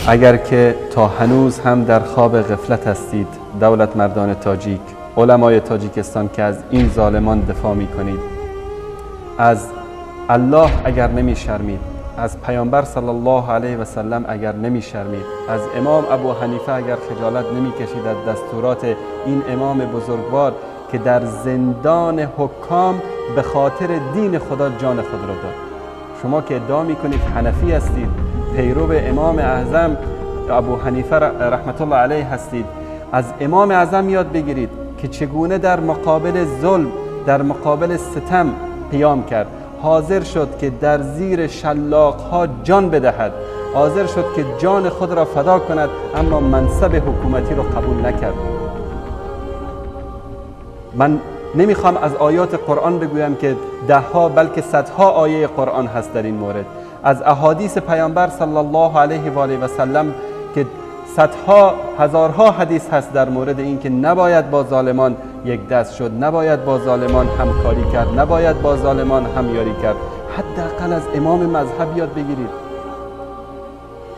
اگر که تا هنوز هم در خواب غفلت هستید دولت مردان تاجیک، علمای تاجیکستان که از این ظالمان دفاع می کنید، از الله اگر نمی شرمید، از پیامبر صلی الله علیه و سلم اگر نمی شرمید، از امام ابو حنیفه اگر خجالت نمی کشید از دستورات این امام بزرگوار که در زندان حکام به خاطر دین خدا جان خود را داد. شما که ادعا می کنید حنفی هستید، پیرو امام اعظم ابو حنیفه رحمت الله علیه هستید، از امام اعظم یاد بگیرید که چگونه در مقابل ظلم، در مقابل ستم قیام کرد، حاضر شد که در زیر شلاق‌ها جان بدهد، حاضر شد که جان خود را فدا کند، اما منصب حکومتی را قبول نکرد. من نمیخوام از آیات قرآن بگویم که دهها بلکه صدها آیه قرآن هست در این مورد، از احادیث پیامبر صلی الله علیه و آله و سلم که صدها هزارها حدیث هست در مورد این که نباید با ظالمان یک دست شد، نباید با ظالمان همکاری کرد، نباید با ظالمان همیاری کرد. حداقل از امام مذهب یاد بگیرید.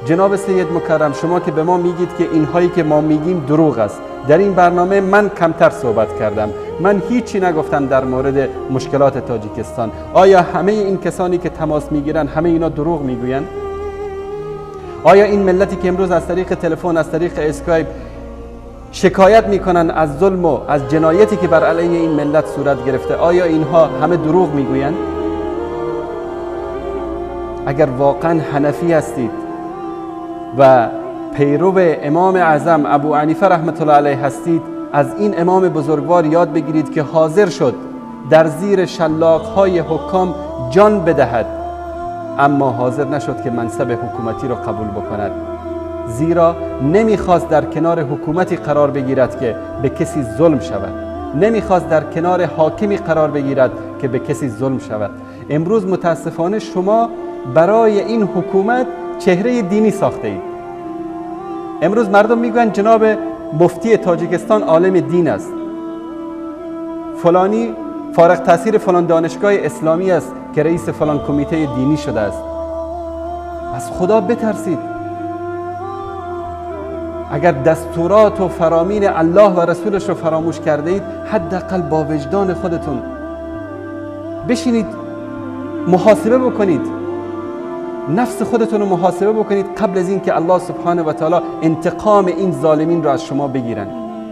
جناب سید مکرم، شما که به ما میگید که اینهایی که ما میگیم دروغ است، در این برنامه من کمتر صحبت کردم، من هیچی نگفتم در مورد مشکلات تاجیکستان. آیا همه این کسانی که تماس میگیرن همه اینا دروغ میگوین؟ آیا این ملتی که امروز از طریق تلفن، از طریق اسکایپ شکایت میکنن از ظلم و از جنایتی که بر علیه این ملت صورت گرفته، آیا اینها همه دروغ میگوین؟ اگر واقعا حنفی هستید و پیرو امام اعظم ابو حنیفه رحمت الله علیه هستید، از این امام بزرگوار یاد بگیرید که حاضر شد در زیر شلاق‌های حکام جان بدهد، اما حاضر نشد که منصب حکومتی را قبول بکند، زیرا نمیخواست در کنار حکومتی قرار بگیرد که به کسی ظلم شود، نمیخواست در کنار حاکمی قرار بگیرد که به کسی ظلم شود. امروز متاسفانه شما برای این حکومت چهره دینی ساخته اید. امروز مردم میگوین جناب مفتی تاجیکستان عالم دین است، فلانی فارغ التحصیل فلان دانشگاه اسلامی است که رئیس فلان کمیته دینی شده است. از خدا بترسید. اگر دستورات و فرامین الله و رسولش رو فراموش کرده اید، حداقل با وجدان خودتون بشینید محاسبه بکنید، نفس خودتون رو محاسبه بکنید قبل از این که الله سبحانه و تعالی انتقام این ظالمین رو از شما بگیرن.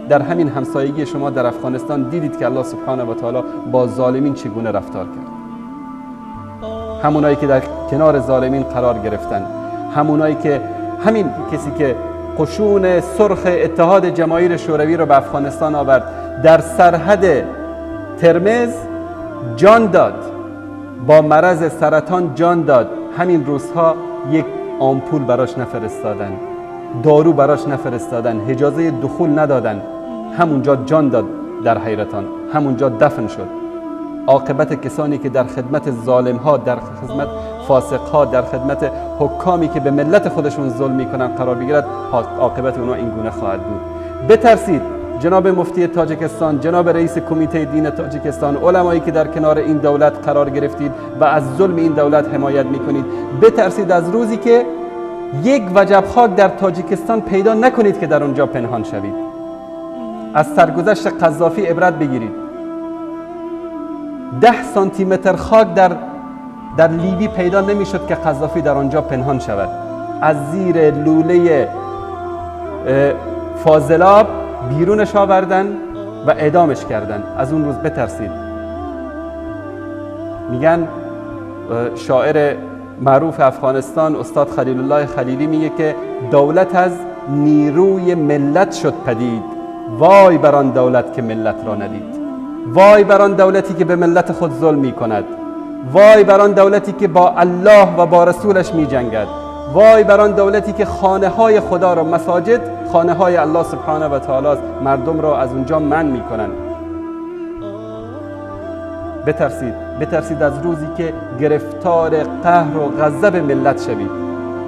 در همین همسایگی شما در افغانستان دیدید که الله سبحانه و تعالی با ظالمین چگونه رفتار کرد. همونایی که در کنار ظالمین قرار گرفتن، همونایی که همین کسی که قشون سرخ اتحاد جماهیر شوروی رو به افغانستان آورد، در سرحد ترمز جان داد، با مرض سرطان جان داد، همین روزها یک آمپول براش نفرستادن، دارو براش نفرستادن، اجازه دخول ندادن، همونجا جان داد در حیرتان، همونجا دفن شد. عاقبت کسانی که در خدمت ظالم‌ها، در خدمت فاسق‌ها، در خدمت حکامی که به ملت خودشون ظلم می‌کنن قرار بگیرد، عاقبت اونها این گونه خواهد بود. بترسید. جناب مفتی تاجیکستان، جناب رئیس کمیته دین تاجیکستان، علمایی که در کنار این دولت قرار گرفتید و از ظلم این دولت حمایت می‌کنید، بترسید از روزی که یک وجب خاک در تاجیکستان پیدا نکنید که در اونجا پنهان شوید. از سرگذشت قذافی عبرت بگیرید. 10 سانتی متر خاک در لیبی پیدا نمیشد که قذافی در آنجا پنهان شود. از زیر لوله فاضلاب بیرونش آوردن و اعدامش کردن. از اون روز بترسید. میگن شاعر معروف افغانستان استاد خلیل الله خلیلی میگه که دولت از نیروی ملت شد پدید، وای بر آن دولت که ملت را ندید. وای بر آن دولتی که به ملت خود ظلم می کند، وای بر آن دولتی که با الله و با رسولش می جنگد، وای بر آن دولتی که خانه های خدا را، مساجد خانه های الله سبحانه و تعالی مردم را از اونجا منع می کنند. بترسید از روزی که گرفتار قهر و غضب ملت شوید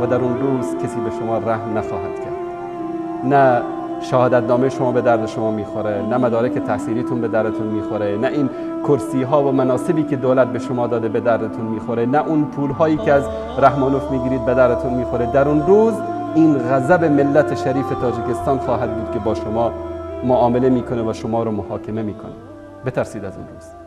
و در اون روز کسی به شما رحم نخواهد کرد. نه شهادت نامه شما به درد شما میخوره، نه مدارک تحصیلیتون به دردتون میخوره، نه این کرسی ها و مناصبی که دولت به شما داده به دردتون میخوره، نه اون پول هایی که از رحمانوف میگیرید به دردتون میخوره. در اون روز این غضب ملت شریف تاجیکستان خواهد بود که با شما معامله میکنه و شما رو محاکمه میکنه. بترسید از اون روز.